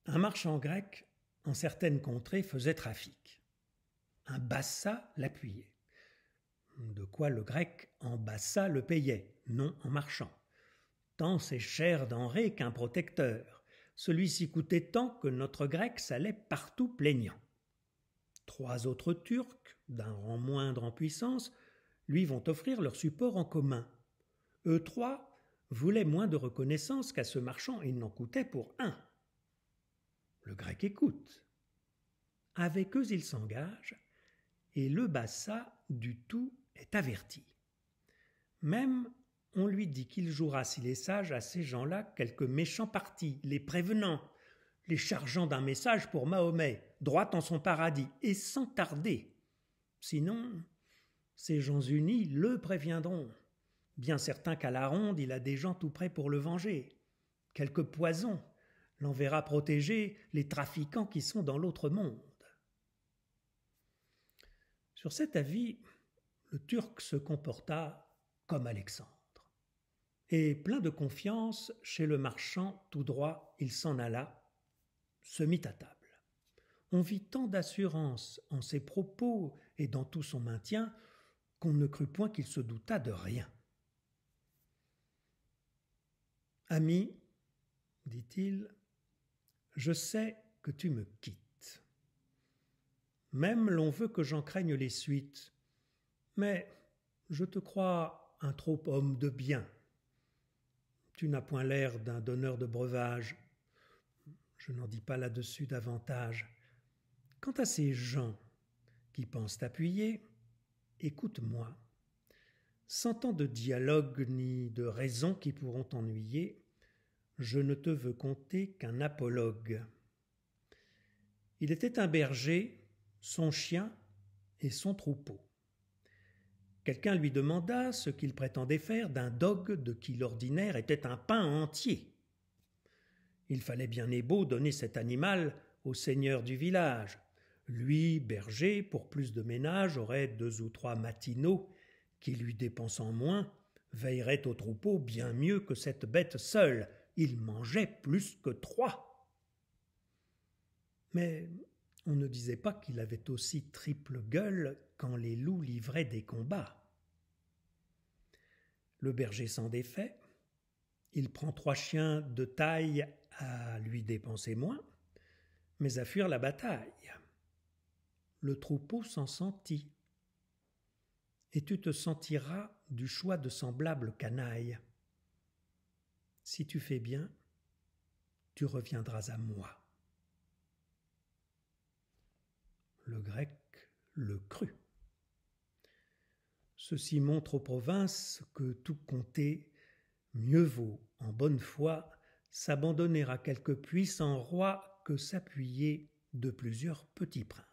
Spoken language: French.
Un marchand grec, en certaines contrées, faisait trafic. Un bassa l'appuyait. De quoi le grec en bassa le payait, non en marchand. Tant c'est cher denrée qu'un protecteur. Celui-ci coûtait tant que notre grec s'allait partout plaignant. 3 autres Turcs, d'un rang moindre en puissance, lui vont offrir leur support en commun. Eux 3 voulaient moins de reconnaissance qu'à ce marchand il n'en coûtait pour 1. Le grec écoute. Avec eux il s'engage, et le bassa du tout est averti. Même on lui dit qu'il jouera s'il est sage à ces gens-là quelque méchant parti, les prévenant, les chargeant d'un message pour Mahomet, droit en son paradis, et sans tarder. Sinon, ces gens unis le préviendront, bien certain qu'à la ronde il a des gens tout prêts pour le venger. Quelque poison l'enverra protéger les trafiquants qui sont dans l'autre monde. Sur cet avis, le Turc se comporta comme Alexandre. Et plein de confiance, chez le marchand tout droit, il s'en alla, se mit à table. On vit tant d'assurance en ses propos et dans tout son maintien qu'on ne crut point qu'il se doutât de rien. « Ami, dit-il, je sais que tu me quittes. Même l'on veut que j'en craigne les suites, mais je te crois un trop homme de bien. Tu n'as point l'air d'un donneur de breuvage. Je n'en dis pas là-dessus davantage. Quant à ces gens qui pensent t'appuyer, écoute-moi. Sans tant de dialogue ni de raisons qui pourront t'ennuyer, je ne te veux conter qu'un apologue. Il était un berger, son chien et son troupeau. Quelqu'un lui demanda ce qu'il prétendait faire d'un dogue de qui l'ordinaire était un pain entier. Il fallait bien et beau donner cet animal au seigneur du village. Lui, berger, pour plus de ménage, aurait 2 ou 3 matinaux qui, lui dépensant moins, veilleraient au troupeau bien mieux que cette bête seule. Il mangeait plus que 3. Mais on ne disait pas qu'il avait aussi triple gueule quand les loups livraient des combats. Le berger s'en défait. Il prend 3 chiens de taille à lui dépenser moins, mais à fuir la bataille. Le troupeau s'en sentit. Et tu te sentiras du choix de semblables canailles. Si tu fais bien, tu reviendras à moi. Le grec le crut. Ceci montre aux provinces que tout comté, mieux vaut, en bonne foi, s'abandonner à quelque puissant roi que s'appuyer de plusieurs petits princes.